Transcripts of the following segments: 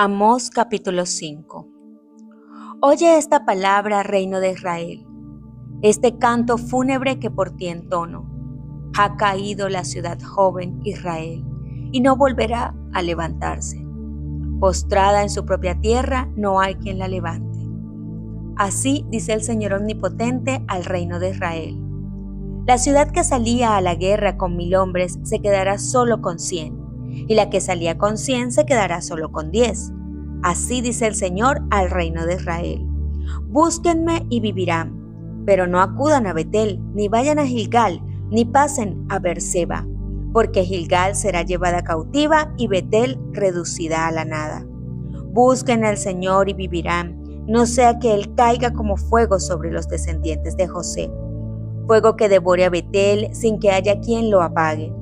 Amós capítulo 5. Oye esta palabra, reino de Israel, este canto fúnebre que por ti entono. Ha caído la ciudad joven Israel, y no volverá a levantarse. Postrada en su propia tierra, no hay quien la levante. Así dice el Señor Omnipotente al reino de Israel. La ciudad que salía a la guerra con 1000 hombres se quedará solo con 100. Y la que salía con 100 se quedará solo con 10. Así dice el Señor al reino de Israel. Búsquenme y vivirán, pero no acudan a Betel, ni vayan a Gilgal, ni pasen a Beerseba, porque Gilgal será llevada cautiva y Betel reducida a la nada. Busquen al Señor y vivirán, no sea que Él caiga como fuego sobre los descendientes de José, fuego que devore a Betel sin que haya quien lo apague.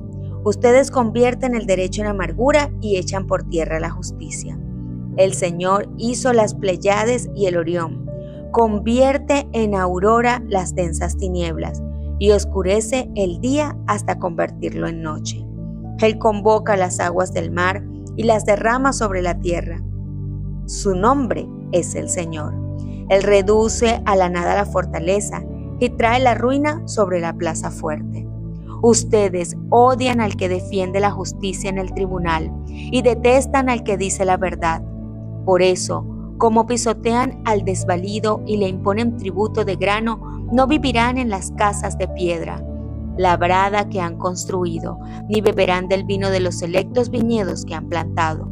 Ustedes convierten el derecho en amargura y echan por tierra la justicia. El Señor hizo las Pléyades y el Orión, convierte en aurora las densas tinieblas y oscurece el día hasta convertirlo en noche. Él convoca las aguas del mar y las derrama sobre la tierra. Su nombre es el Señor. Él reduce a la nada la fortaleza y trae la ruina sobre la plaza fuerte. Ustedes odian al que defiende la justicia en el tribunal y detestan al que dice la verdad. Por eso, como pisotean al desvalido y le imponen tributo de grano, no vivirán en las casas de piedra labrada que han construido, ni beberán del vino de los selectos viñedos que han plantado.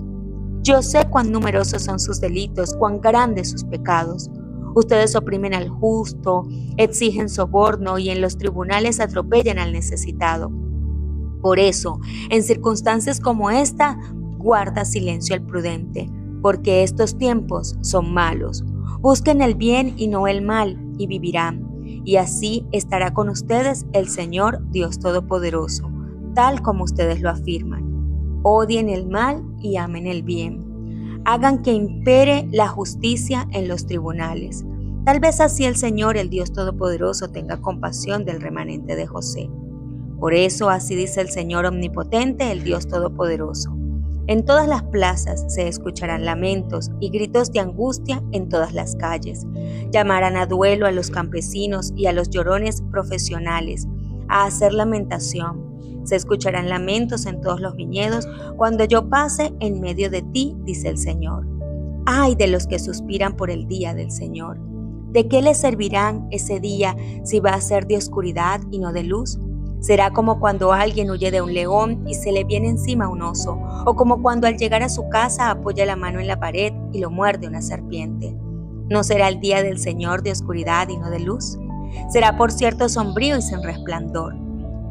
Yo sé cuán numerosos son sus delitos, cuán grandes sus pecados. Ustedes oprimen al justo, exigen soborno y en los tribunales atropellan al necesitado. Por eso, en circunstancias como esta, guarda silencio el prudente, porque estos tiempos son malos. Busquen el bien y no el mal, y vivirán. Y así estará con ustedes el Señor Dios Todopoderoso, tal como ustedes lo afirman. Odien el mal y amen el bien. Hagan que impere la justicia en los tribunales. Tal vez así el Señor, el Dios Todopoderoso, tenga compasión del remanente de José. Por eso así dice el Señor Omnipotente, el Dios Todopoderoso. En todas las plazas se escucharán lamentos y gritos de angustia en todas las calles. Llamarán a duelo a los campesinos y a los llorones profesionales, a hacer lamentación. Se escucharán lamentos en todos los viñedos cuando yo pase en medio de ti, dice el Señor. ¡Ay de los que suspiran por el día del Señor! ¿De qué les servirán ese día si va a ser de oscuridad y no de luz? Será como cuando alguien huye de un león y se le viene encima un oso, o como cuando al llegar a su casa apoya la mano en la pared y lo muerde una serpiente. ¿No será el día del Señor de oscuridad y no de luz? Será por cierto sombrío y sin resplandor.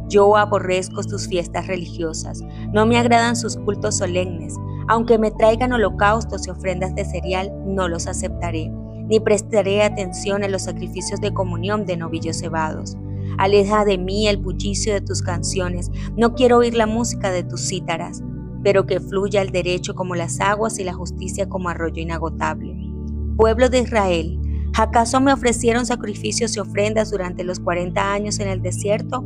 Yo aborrezco sus fiestas religiosas, no me agradan sus cultos solemnes. Aunque me traigan holocaustos y ofrendas de cereal, no los aceptaré, ni prestaré atención a los sacrificios de comunión de novillos cebados. Aleja de mí el bullicio de tus canciones, no quiero oír la música de tus cítaras, pero que fluya el derecho como las aguas y la justicia como arroyo inagotable. Pueblo de Israel, ¿acaso me ofrecieron sacrificios y ofrendas durante los 40 años en el desierto?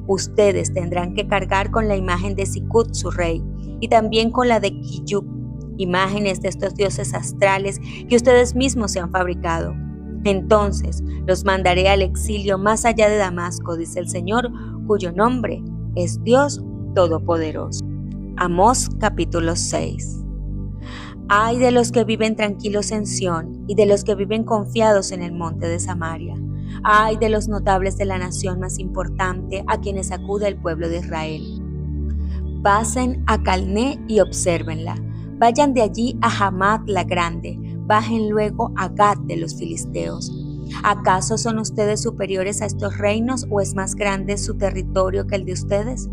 Ustedes tendrán que cargar con la imagen de Sicut, su rey, y también con la de Quiyub, imágenes de estos dioses astrales que ustedes mismos se han fabricado. Entonces los mandaré al exilio más allá de Damasco, dice el Señor, cuyo nombre es Dios Todopoderoso. Amós capítulo 6. Ay de los que viven tranquilos en Sión y de los que viven confiados en el monte de Samaria. Ay de los notables de la nación más importante a quienes acude el pueblo de Israel. Pasen a Calné y obsérvenla. Vayan de allí a Hamat la grande. Bajen luego a Gat de los filisteos. ¿Acaso son ustedes superiores a estos reinos o es más grande su territorio que el de ustedes?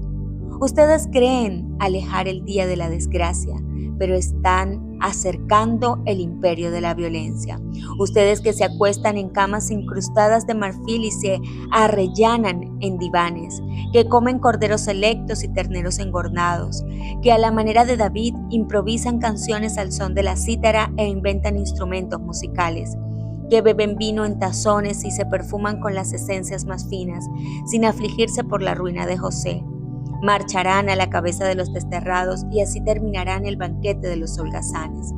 Ustedes creen alejar el día de la desgracia, pero están acercando el imperio de la violencia. Ustedes que se acuestan en camas incrustadas de marfil y se arrellanan en divanes, que comen corderos selectos y terneros engordados, que a la manera de David improvisan canciones al son de la cítara e inventan instrumentos musicales, que beben vino en tazones y se perfuman con las esencias más finas, sin afligirse por la ruina de José. Marcharán a la cabeza de los desterrados y así terminarán el banquete de los holgazanes.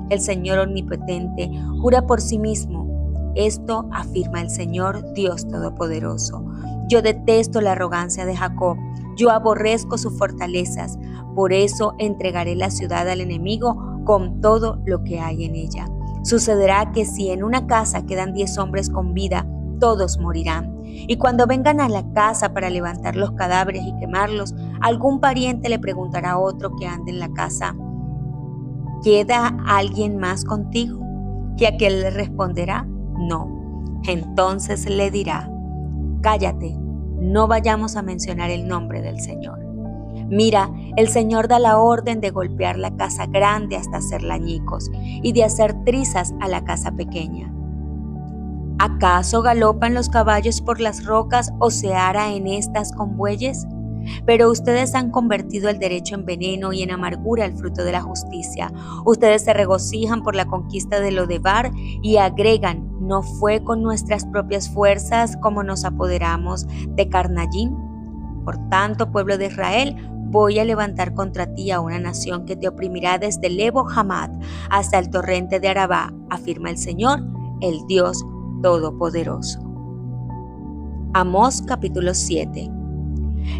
El Señor omnipotente jura por sí mismo. Esto afirma el Señor Dios Todopoderoso. Yo detesto la arrogancia de Jacob, yo aborrezco sus fortalezas, por eso entregaré la ciudad al enemigo con todo lo que hay en ella. Sucederá que si en una casa quedan 10 hombres con vida, todos morirán. Y cuando vengan a la casa para levantar los cadáveres y quemarlos, algún pariente le preguntará a otro que ande en la casa: ¿queda alguien más contigo? Y aquel le responderá: no. Entonces le dirá: cállate, no vayamos a mencionar el nombre del Señor. Mira, el Señor da la orden de golpear la casa grande hasta hacerla añicos y de hacer trizas a la casa pequeña. ¿Acaso galopan los caballos por las rocas o se ara en estas con bueyes? Pero ustedes han convertido el derecho en veneno y en amargura el fruto de la justicia. Ustedes se regocijan por la conquista de Lodebar y agregan: ¿no fue con nuestras propias fuerzas como nos apoderamos de Carnayín? Por tanto, pueblo de Israel, voy a levantar contra ti a una nación que te oprimirá desde Lebo Hamad hasta el torrente de Arabá, afirma el Señor, el Dios Todopoderoso. Amós capítulo 7.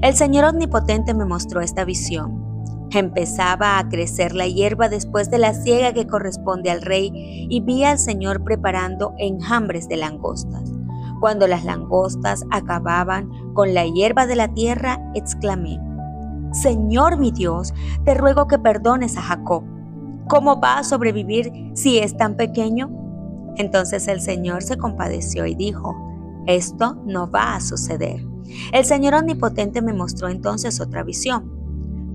El Señor omnipotente me mostró esta visión. Empezaba a crecer la hierba después de la siega que corresponde al rey y vi al Señor preparando enjambres de langostas. Cuando las langostas acababan con la hierba de la tierra, exclamé: Señor mi Dios, te ruego que perdones a Jacob. ¿Cómo va a sobrevivir si es tan pequeño? Entonces el Señor se compadeció y dijo: esto no va a suceder. El Señor omnipotente me mostró entonces otra visión.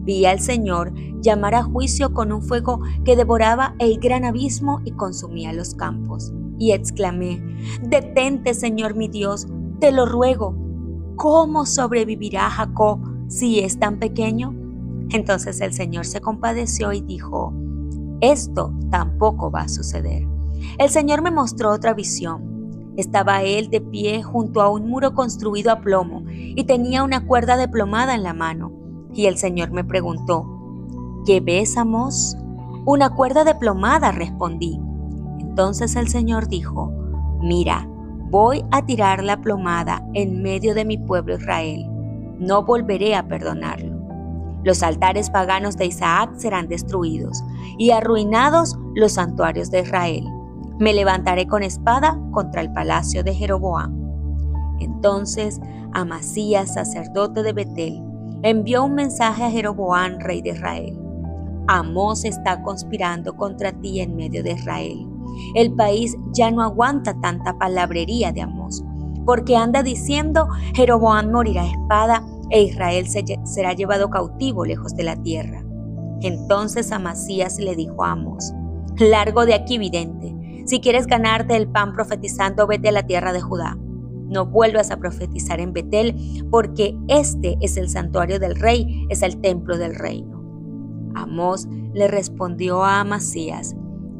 Vi al Señor llamar a juicio con un fuego que devoraba el gran abismo y consumía los campos. Y exclamé: detente, Señor mi Dios, te lo ruego. ¿Cómo sobrevivirá Jacob si es tan pequeño? Entonces el Señor se compadeció y dijo: esto tampoco va a suceder. El Señor me mostró otra visión. Estaba él de pie junto a un muro construido a plomo y tenía una cuerda de plomada en la mano. Y el Señor me preguntó: ¿qué ves, Amós? Una cuerda de plomada, respondí. Entonces el Señor dijo: mira, voy a tirar la plomada en medio de mi pueblo Israel. No volveré a perdonarlo. Los altares paganos de Isaac serán destruidos y arruinados los santuarios de Israel. Me levantaré con espada contra el palacio de Jeroboam. Entonces Amasías, sacerdote de Betel, envió un mensaje a Jeroboam, rey de Israel: Amós está conspirando contra ti en medio de Israel. El país ya no aguanta tanta palabrería de Amós, porque anda diciendo: Jeroboam morirá a espada e Israel será llevado cautivo lejos de la tierra. Entonces Amasías le dijo a Amós: largo de aquí, vidente. Si quieres ganarte el pan profetizando, vete a la tierra de Judá. No vuelvas a profetizar en Betel, porque este es el santuario del rey, es el templo del reino. Amós le respondió a Amasías: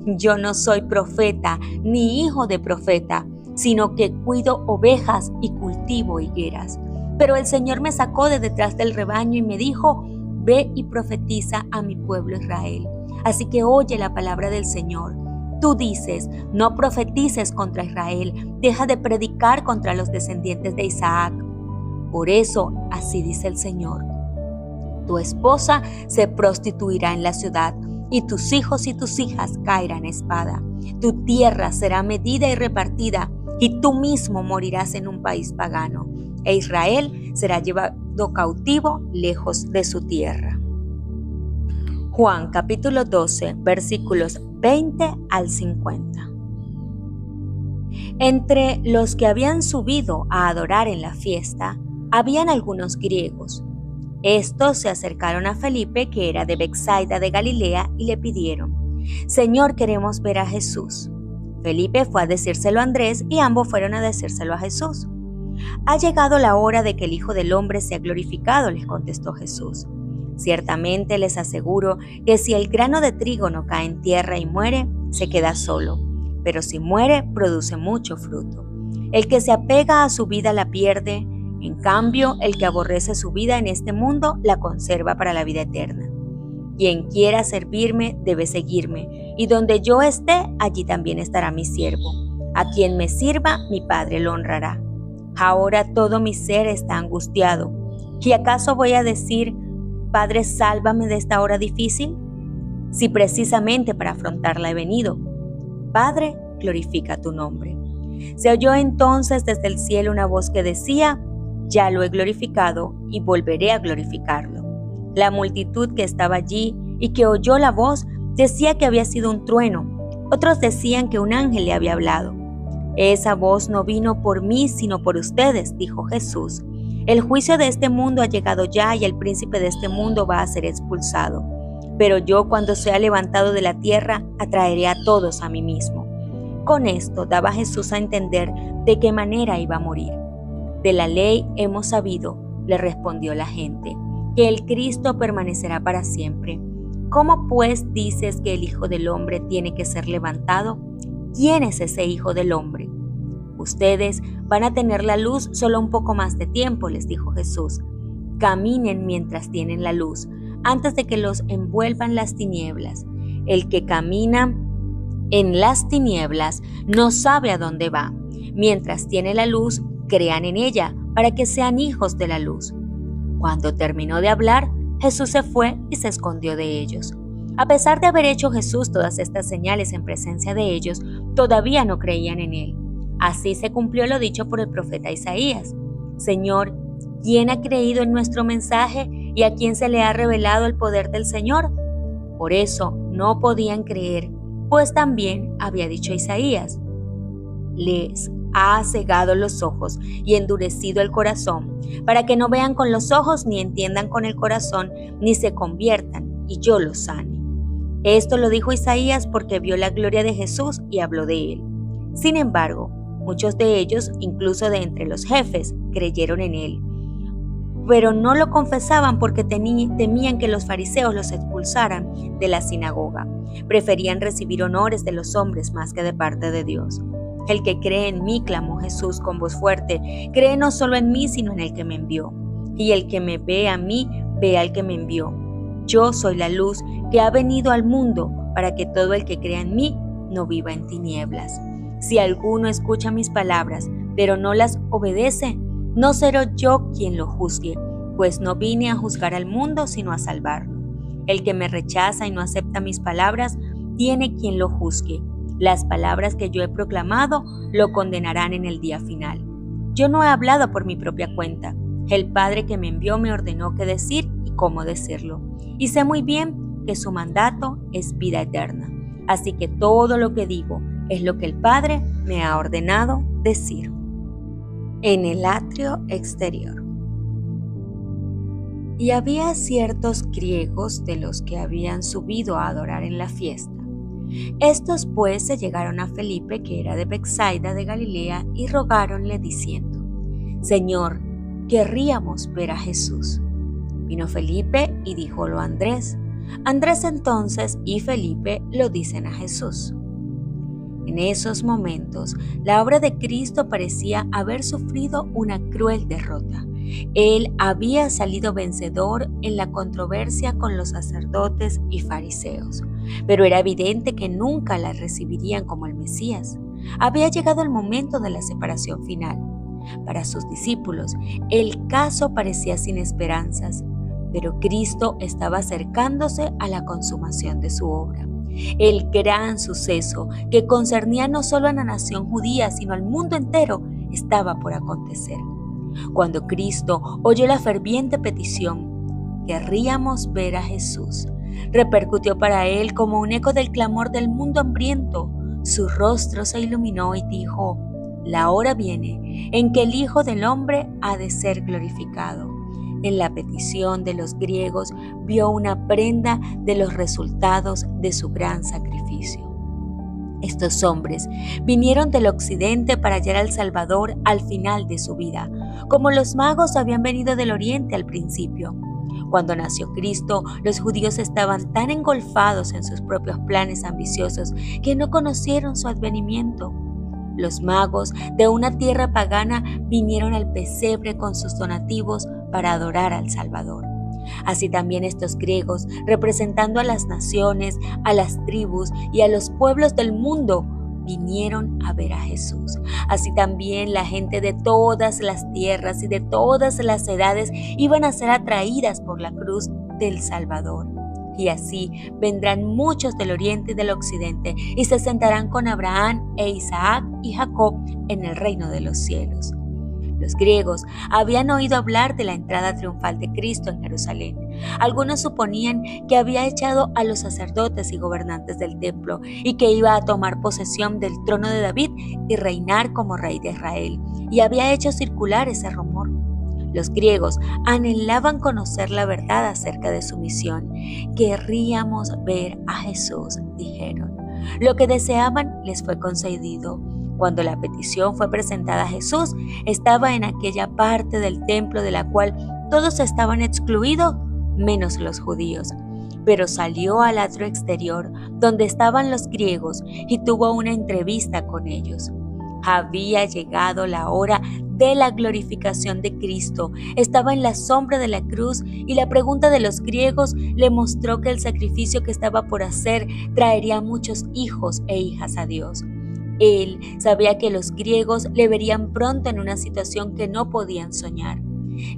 yo no soy profeta ni hijo de profeta, sino que cuido ovejas y cultivo higueras. Pero el Señor me sacó de detrás del rebaño y me dijo: ve y profetiza a mi pueblo Israel. Así que oye la palabra del Señor. Tú dices: no profetices contra Israel, deja de predicar contra los descendientes de Isaac. Por eso, así dice el Señor: tu esposa se prostituirá en la ciudad, y tus hijos y tus hijas caerán a espada. Tu tierra será medida y repartida, y tú mismo morirás en un país pagano, e Israel será llevado cautivo lejos de su tierra. Juan capítulo 12, versículos 20 al 50. Entre los que habían subido a adorar en la fiesta, habían algunos griegos. Estos se acercaron a Felipe, que era de Betsaida de Galilea, y le pidieron: Señor, queremos ver a Jesús. Felipe fue a decírselo a Andrés y ambos fueron a decírselo a Jesús. Ha llegado la hora de que el Hijo del Hombre sea glorificado, les contestó Jesús. Ciertamente les aseguro que si el grano de trigo no cae en tierra y muere, se queda solo, pero si muere, produce mucho fruto. El que se apega a su vida la pierde, en cambio, el que aborrece su vida en este mundo la conserva para la vida eterna. Quien quiera servirme debe seguirme, y donde yo esté, allí también estará mi siervo. A quien me sirva, mi Padre lo honrará. Ahora todo mi ser está angustiado. ¿Y acaso voy a decir, Padre, sálvame de esta hora difícil? Si precisamente para afrontarla he venido. Padre, glorifica tu nombre. Se oyó entonces desde el cielo una voz que decía, ya lo he glorificado y volveré a glorificarlo. La multitud que estaba allí y que oyó la voz decía que había sido un trueno. Otros decían que un ángel le había hablado. Esa voz no vino por mí, sino por ustedes, dijo Jesús. El juicio de este mundo ha llegado ya y el príncipe de este mundo va a ser expulsado. Pero yo, cuando sea levantado de la tierra, atraeré a todos a mí mismo. Con esto daba Jesús a entender de qué manera iba a morir. De la ley hemos sabido, le respondió la gente, que el Cristo permanecerá para siempre. ¿Cómo pues dices que el Hijo del Hombre tiene que ser levantado? ¿Quién es ese Hijo del Hombre? Ustedes van a tener la luz solo un poco más de tiempo, les dijo Jesús. Caminen mientras tienen la luz, antes de que los envuelvan las tinieblas. El que camina en las tinieblas no sabe a dónde va. Mientras tiene la luz, crean en ella, para que sean hijos de la luz. Cuando terminó de hablar, Jesús se fue y se escondió de ellos. A pesar de haber hecho Jesús todas estas señales en presencia de ellos, todavía no creían en él. Así se cumplió lo dicho por el profeta Isaías. Señor, ¿quién ha creído en nuestro mensaje y a quién se le ha revelado el poder del Señor? Por eso no podían creer, pues también había dicho Isaías, les ha cegado los ojos y endurecido el corazón, para que no vean con los ojos, ni entiendan con el corazón, ni se conviertan, y yo los sane. Esto lo dijo Isaías porque vio la gloria de Jesús y habló de él. Sin embargo, muchos de ellos, incluso de entre los jefes, creyeron en él. Pero no lo confesaban porque temían que los fariseos los expulsaran de la sinagoga. Preferían recibir honores de los hombres más que de parte de Dios. El que cree en mí, clamó Jesús con voz fuerte, cree no solo en mí, sino en el que me envió. Y el que me ve a mí, ve al que me envió. Yo soy la luz que ha venido al mundo para que todo el que crea en mí no viva en tinieblas. Si alguno escucha mis palabras, pero no las obedece, no seré yo quien lo juzgue, pues no vine a juzgar al mundo, sino a salvarlo. El que me rechaza y no acepta mis palabras, tiene quien lo juzgue. Las palabras que yo he proclamado lo condenarán en el día final. Yo no he hablado por mi propia cuenta. El Padre que me envió me ordenó qué decir y cómo decirlo. Y sé muy bien que su mandato es vida eterna. Así que todo lo que digo es lo que el Padre me ha ordenado decir. En el atrio exterior. Y había ciertos griegos de los que habían subido a adorar en la fiesta. Estos pues se llegaron a Felipe, que era de Betsaida de Galilea, y rogáronle diciendo, Señor, querríamos ver a Jesús. Vino Felipe y díjolo a Andrés. Andrés entonces y Felipe lo dicen a Jesús. En esos momentos, la obra de Cristo parecía haber sufrido una cruel derrota. Él había salido vencedor en la controversia con los sacerdotes y fariseos, pero era evidente que nunca la recibirían como el Mesías. Había llegado el momento de la separación final. Para sus discípulos, el caso parecía sin esperanzas, pero Cristo estaba acercándose a la consumación de su obra. El gran suceso que concernía no solo a la nación judía, sino al mundo entero, estaba por acontecer. Cuando Cristo oyó la ferviente petición, querríamos ver a Jesús, repercutió para él como un eco del clamor del mundo hambriento. Su rostro se iluminó y dijo, la hora viene en que el Hijo del Hombre ha de ser glorificado. En la petición de los griegos vio una prenda de los resultados de su gran sacrificio. Estos hombres vinieron del occidente para hallar al Salvador al final de su vida, como los magos habían venido del oriente al principio. Cuando nació Cristo, los judíos estaban tan engolfados en sus propios planes ambiciosos que no conocieron su advenimiento. Los magos de una tierra pagana vinieron al pesebre con sus donativos para adorar al Salvador. Así también estos griegos, representando a las naciones, a las tribus y a los pueblos del mundo, vinieron a ver a Jesús. Así también la gente de todas las tierras y de todas las edades iban a ser atraídas por la cruz del Salvador. Y así vendrán muchos del oriente y del occidente y se sentarán con Abraham e Isaac y Jacob en el reino de los cielos. Los griegos habían oído hablar de la entrada triunfal de Cristo en Jerusalén. Algunos suponían que había echado a los sacerdotes y gobernantes del templo y que iba a tomar posesión del trono de David y reinar como rey de Israel, y había hecho circular ese rumor. Los griegos anhelaban conocer la verdad acerca de su misión. Querríamos ver a Jesús, dijeron. Lo que deseaban les fue concedido. Cuando la petición fue presentada a Jesús, estaba en aquella parte del templo de la cual todos estaban excluidos, menos los judíos. Pero salió al atrio exterior, donde estaban los griegos, y tuvo una entrevista con ellos. Había llegado la hora de la glorificación de Cristo. Estaba en la sombra de la cruz y la pregunta de los griegos le mostró que el sacrificio que estaba por hacer traería muchos hijos e hijas a Dios. Él sabía que los griegos le verían pronto en una situación que no podían soñar.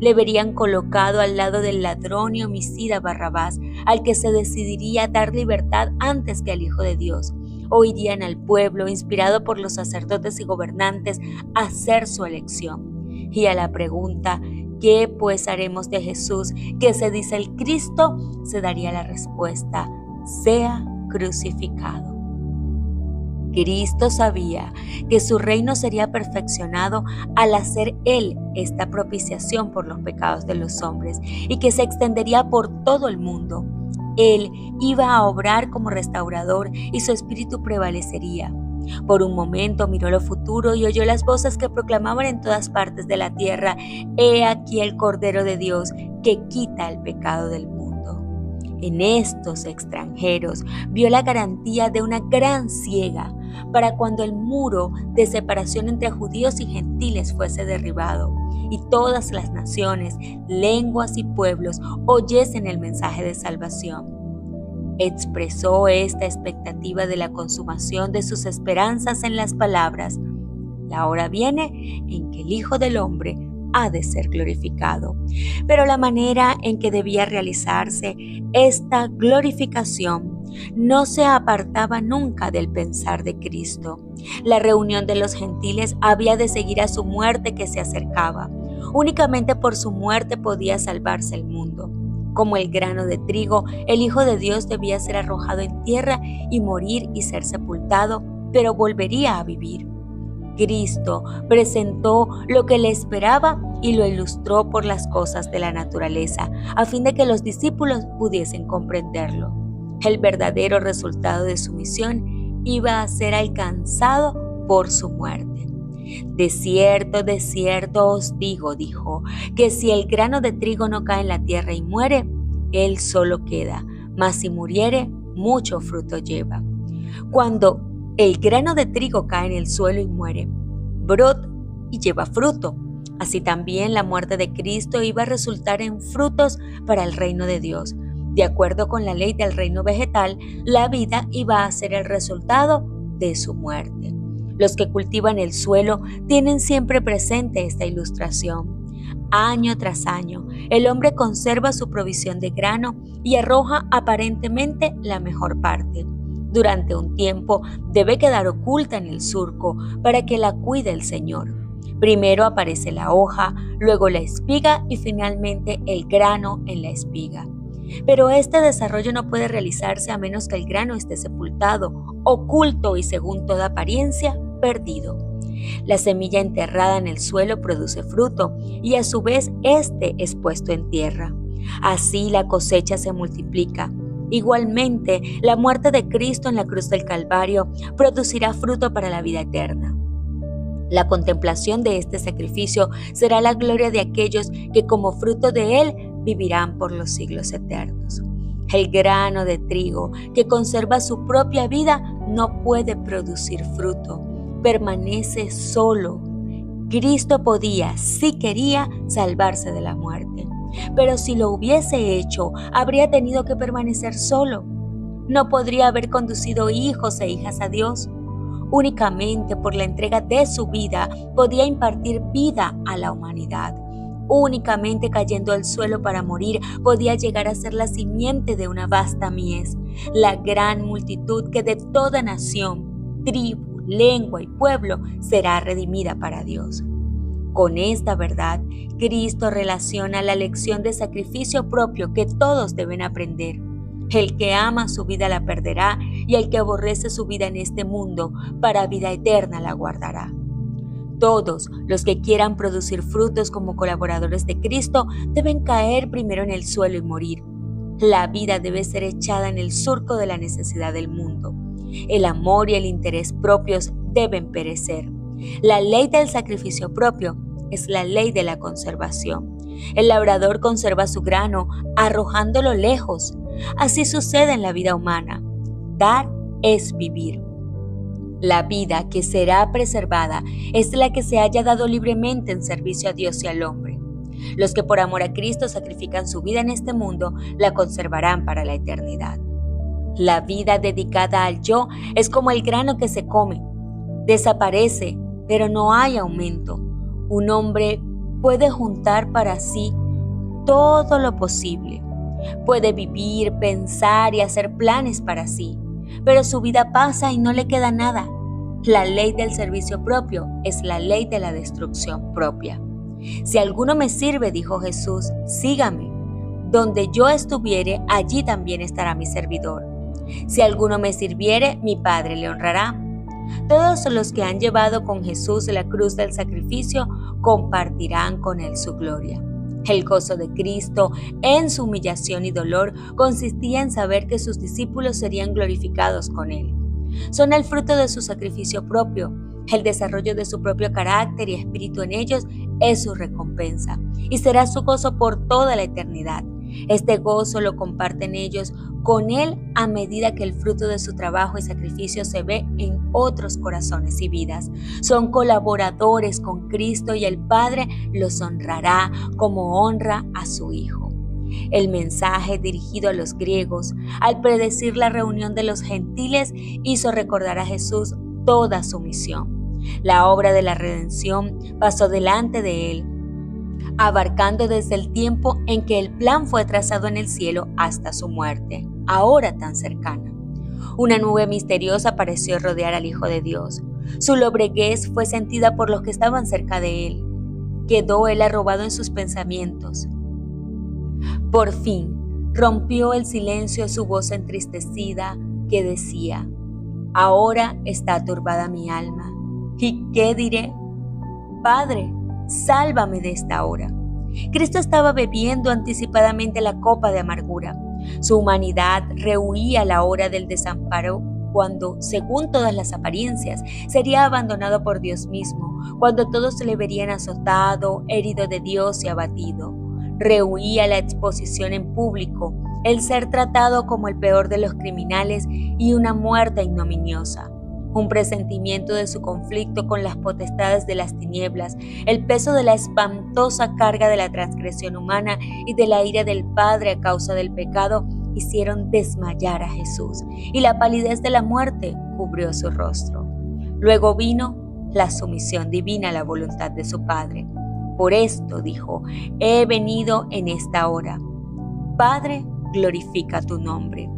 Le verían colocado al lado del ladrón y homicida Barrabás, al que se decidiría dar libertad antes que al Hijo de Dios. Oirían al pueblo, inspirado por los sacerdotes y gobernantes, a hacer su elección. Y a la pregunta, ¿qué pues haremos de Jesús, que se dice el Cristo?, se daría la respuesta, sea crucificado. Cristo sabía que su reino sería perfeccionado al hacer Él esta propiciación por los pecados de los hombres y que se extendería por todo el mundo. Él iba a obrar como restaurador y su espíritu prevalecería. Por un momento miró lo futuro y oyó las voces que proclamaban en todas partes de la tierra: «He aquí el Cordero de Dios que quita el pecado del mundo». En estos extranjeros vio la garantía de una gran siega para cuando el muro de separación entre judíos y gentiles fuese derribado y todas las naciones, lenguas y pueblos oyesen el mensaje de salvación. Expresó esta expectativa de la consumación de sus esperanzas en las palabras: «La hora viene en que el Hijo del Hombre ha de ser glorificado». Pero la manera en que debía realizarse esta glorificación no se apartaba nunca del pensar de Cristo. La reunión de los gentiles había de seguir a su muerte que se acercaba. Únicamente por su muerte podía salvarse el mundo. Como el grano de trigo, el Hijo de Dios debía ser arrojado en tierra y morir y ser sepultado, pero volvería a vivir. Cristo presentó lo que le esperaba y lo ilustró por las cosas de la naturaleza, a fin de que los discípulos pudiesen comprenderlo. El verdadero resultado de su misión iba a ser alcanzado por su muerte. De cierto os digo, dijo, que si el grano de trigo no cae en la tierra y muere, él solo queda, mas si muriere, mucho fruto lleva. Cuando el grano de trigo cae en el suelo y muere, brota y lleva fruto. Así también la muerte de Cristo iba a resultar en frutos para el reino de Dios. De acuerdo con la ley del reino vegetal, la vida iba a ser el resultado de su muerte. Los que cultivan el suelo tienen siempre presente esta ilustración. Año tras año, el hombre conserva su provisión de grano y arroja aparentemente la mejor parte. Durante un tiempo debe quedar oculta en el surco para que la cuide el Señor. Primero aparece la hoja, luego la espiga y finalmente el grano en la espiga. Pero este desarrollo no puede realizarse a menos que el grano esté sepultado, oculto y, según toda apariencia, perdido. La semilla enterrada en el suelo produce fruto y a su vez este es puesto en tierra. Así la cosecha se multiplica. Igualmente, la muerte de Cristo en la cruz del Calvario producirá fruto para la vida eterna. La contemplación de este sacrificio será la gloria de aquellos que como fruto de él vivirán por los siglos eternos. El grano de trigo que conserva su propia vida no puede producir fruto, permanece solo. Cristo podía, si quería, salvarse de la muerte. pero si lo hubiese hecho, habría tenido que permanecer solo. No podría haber conducido hijos e hijas a Dios. Únicamente por la entrega de su vida podía impartir vida a la humanidad. Únicamente cayendo al suelo para morir podía llegar a ser la simiente de una vasta mies, la gran multitud que de toda nación, tribu, lengua y pueblo será redimida para Dios. Con esta verdad, Cristo relaciona la lección de sacrificio propio que todos deben aprender. El que ama su vida la perderá, y el que aborrece su vida en este mundo, para vida eterna la guardará. Todos los que quieran producir frutos como colaboradores de Cristo deben caer primero en el suelo y morir. La vida debe ser echada en el surco de la necesidad del mundo. El amor y el interés propios deben perecer. La ley del sacrificio propio es la ley de la conservación. El labrador conserva su grano arrojándolo lejos. Así sucede en la vida humana. Dar es vivir. La vida que será preservada es la que se haya dado libremente en servicio a Dios y al hombre. Los que por amor a Cristo sacrifican su vida en este mundo, la conservarán para la eternidad. La vida dedicada al yo es como el grano que se come. Desaparece, pero no hay aumento. Un hombre puede juntar para sí todo lo posible. Puede vivir, pensar y hacer planes para sí, pero su vida pasa y no le queda nada. La ley del servicio propio es la ley de la destrucción propia. Si alguno me sirve, dijo Jesús, sígame. Donde yo estuviere, allí también estará mi servidor. Si alguno me sirviere, mi Padre le honrará. Todos los que han llevado con Jesús la cruz del sacrificio compartirán con él su gloria. El gozo de Cristo en su humillación y dolor consistía en saber que sus discípulos serían glorificados con él. Son el fruto de su sacrificio propio. El desarrollo de su propio carácter y espíritu en ellos es su recompensa y será su gozo por toda la eternidad. Este gozo lo comparten ellos con él a medida que el fruto de su trabajo y sacrificio se ve en otros corazones y vidas. Son colaboradores con Cristo y el Padre los honrará como honra a su Hijo. El mensaje dirigido a los griegos, al predecir la reunión de los gentiles, hizo recordar a Jesús toda su misión. La obra de la redención pasó delante de él, abarcando desde el tiempo en que el plan fue trazado en el cielo hasta su muerte, ahora tan cercana. Una nube misteriosa pareció rodear al Hijo de Dios. Su lobreguez fue sentida por los que estaban cerca de él. Quedó él arrobado en sus pensamientos. Por fin, rompió el silencio su voz entristecida que decía: ahora está turbada mi alma. ¿Y qué diré? Padre, sálvame de esta hora. Cristo estaba bebiendo anticipadamente la copa de amargura. Su humanidad rehuía la hora del desamparo cuando, según todas las apariencias, sería abandonado por Dios mismo, cuando todos le verían azotado, herido de Dios y abatido. Rehuía la exposición en público, el ser tratado como el peor de los criminales y una muerte ignominiosa. Un presentimiento de su conflicto con las potestades de las tinieblas, el peso de la espantosa carga de la transgresión humana y de la ira del Padre a causa del pecado hicieron desmayar a Jesús, y la palidez de la muerte cubrió su rostro. Luego vino la sumisión divina a la voluntad de su Padre. Por esto, dijo, he venido en esta hora. Padre, glorifica tu nombre.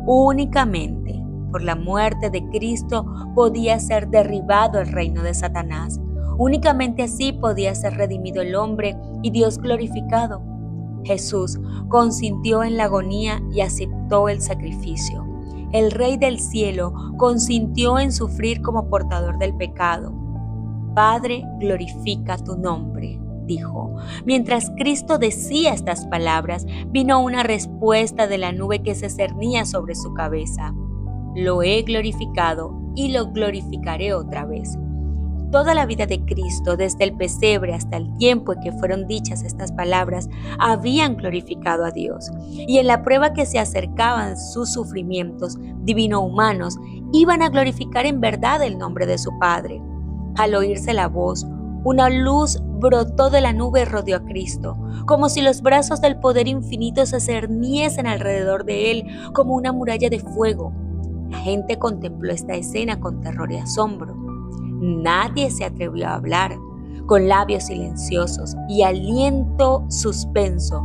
Únicamente por la muerte de Cristo podía ser derribado el reino de Satanás. Únicamente así podía ser redimido el hombre y Dios glorificado. Jesús consintió en la agonía y aceptó el sacrificio. El Rey del cielo consintió en sufrir como portador del pecado. Padre, glorifica tu nombre, dijo. Mientras Cristo decía estas palabras, vino una respuesta de la nube que se cernía sobre su cabeza. Lo he glorificado y lo glorificaré otra vez. Toda la vida de Cristo, desde el pesebre hasta el tiempo en que fueron dichas estas palabras, habían glorificado a Dios. Y en la prueba que se acercaban sus sufrimientos divino-humanos, iban a glorificar en verdad el nombre de su Padre. Al oírse la voz, una luz brotó de la nube y rodeó a Cristo, como si los brazos del poder infinito se cerniesen alrededor de él como una muralla de fuego. La gente contempló esta escena con terror y asombro. Nadie se atrevió a hablar. Con labios silenciosos y aliento suspenso,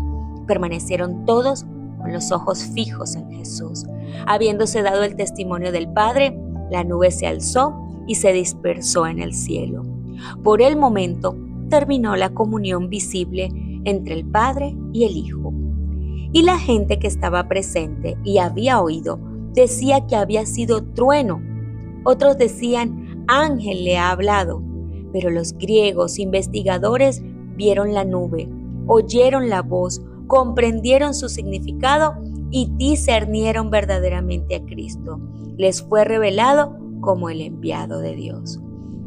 permanecieron todos con los ojos fijos en Jesús. Habiéndose dado el testimonio del Padre, la nube se alzó y se dispersó en el cielo. Por el momento terminó la comunión visible entre el Padre y el Hijo. Y la gente que estaba presente y había oído decía que había sido trueno. Otros decían, ángel le ha hablado. Pero los griegos investigadores vieron la nube, oyeron la voz, comprendieron su significado y discernieron verdaderamente a Cristo. Les fue revelado como el enviado de Dios.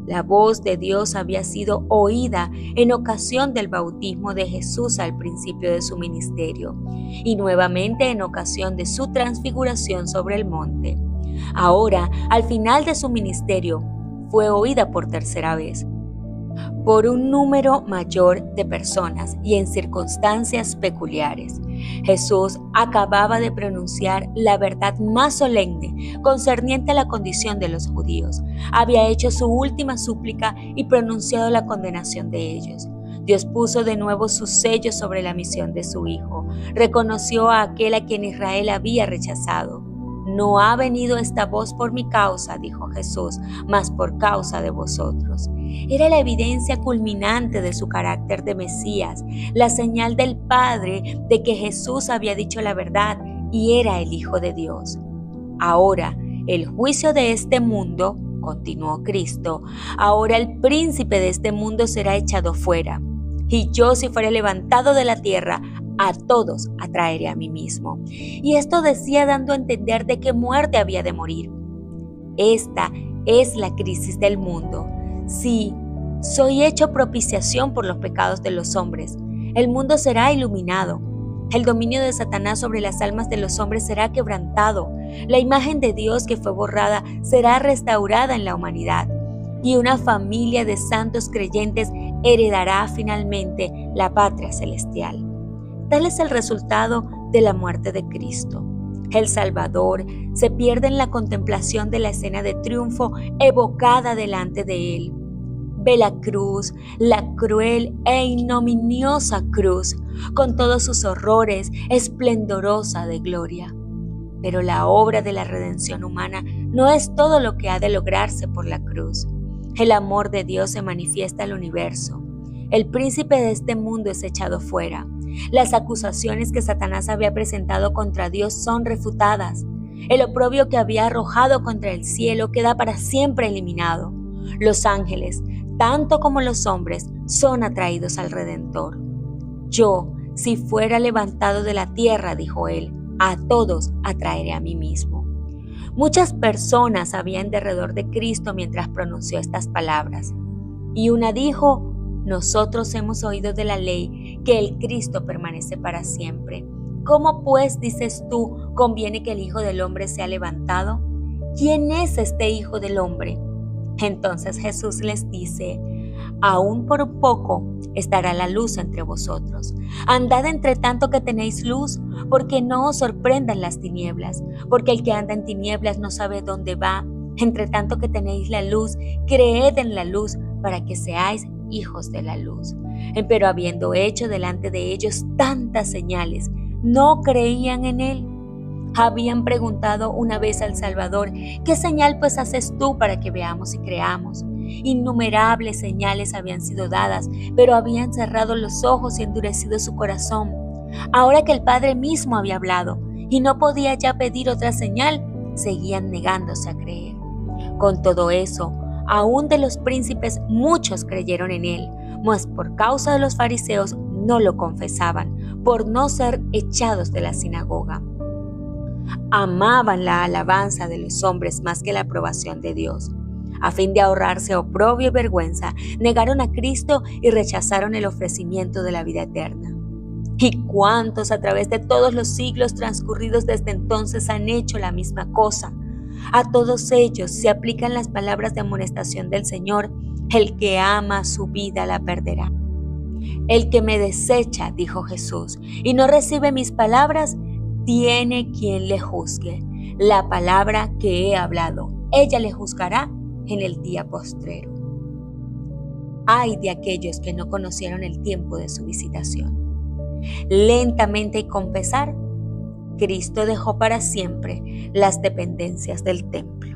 La voz de Dios había sido oída en ocasión del bautismo de Jesús al principio de su ministerio y nuevamente en ocasión de su transfiguración sobre el monte. Ahora, al final de su ministerio, fue oída por tercera vez por un número mayor de personas y en circunstancias peculiares. Jesús acababa de pronunciar la verdad más solemne concerniente a la condición de los judíos. Había hecho su última súplica y pronunciado la condenación de ellos. Dios puso de nuevo su sello sobre la misión de su Hijo. Reconoció a aquel a quien Israel había rechazado. No ha venido esta voz por mi causa, dijo Jesús, mas por causa de vosotros. Era la evidencia culminante de su carácter de Mesías, la señal del Padre de que Jesús había dicho la verdad y era el Hijo de Dios. Ahora, el juicio de este mundo, continuó Cristo, ahora el príncipe de este mundo será echado fuera. Y yo, si fuere levantado de la tierra, a todos atraeré a mí mismo. Y esto decía dando a entender de qué muerte había de morir. Esta es la crisis del mundo. Sí, soy hecho propiciación por los pecados de los hombres. El mundo será iluminado. El dominio de Satanás sobre las almas de los hombres será quebrantado. La imagen de Dios que fue borrada será restaurada en la humanidad. Y una familia de santos creyentes heredará finalmente la patria celestial. Tal es el resultado de la muerte de Cristo. El Salvador se pierde en la contemplación de la escena de triunfo evocada delante de él. Ve la cruz, la cruel e ignominiosa cruz, con todos sus horrores, esplendorosa de gloria. Pero la obra de la redención humana no es todo lo que ha de lograrse por la cruz. El amor de Dios se manifiesta al universo. El príncipe de este mundo es echado fuera. Las acusaciones que Satanás había presentado contra Dios son refutadas. El oprobio que había arrojado contra el cielo queda para siempre eliminado. Los ángeles, tanto como los hombres, son atraídos al Redentor. Yo, si fuera levantado de la tierra, dijo él, a todos atraeré a mí mismo. Muchas personas había en derredor de Cristo mientras pronunció estas palabras. Y una dijo, nosotros hemos oído de la ley que el Cristo permanece para siempre. ¿Cómo pues, dices tú, conviene que el Hijo del Hombre sea levantado? ¿Quién es este Hijo del Hombre? Entonces Jesús les dice, aún por un poco estará la luz entre vosotros. Andad entre tanto que tenéis luz, porque no os sorprendan las tinieblas, porque el que anda en tinieblas no sabe dónde va. Entre tanto que tenéis la luz, creed en la luz, para que seáis hijos de la luz. Pero habiendo hecho delante de ellos tantas señales, no creían en él. Habían preguntado una vez al Salvador, ¿qué señal pues haces tú para que veamos y creamos? Innumerables señales habían sido dadas, pero habían cerrado los ojos y endurecido su corazón. Ahora que el Padre mismo había hablado y no podía ya pedir otra señal, seguían negándose a creer. Con todo eso, aún de los príncipes muchos creyeron en él, mas por causa de los fariseos no lo confesaban, por no ser echados de la sinagoga. Amaban la alabanza de los hombres más que la aprobación de Dios. A fin de ahorrarse oprobio y vergüenza, negaron a Cristo y rechazaron el ofrecimiento de la vida eterna. ¿Y cuántos a través de todos los siglos transcurridos desde entonces han hecho la misma cosa? A todos ellos se aplican las palabras de amonestación del Señor: el que ama su vida la perderá, El que me desecha, dijo Jesús, y no recibe mis palabras, tiene quien le juzgue. La palabra que he hablado, ella le juzgará en el día postrero. Ay de aquellos que no conocieron el tiempo de su visitación. Lentamente y con pesar, Cristo dejó para siempre las dependencias del templo.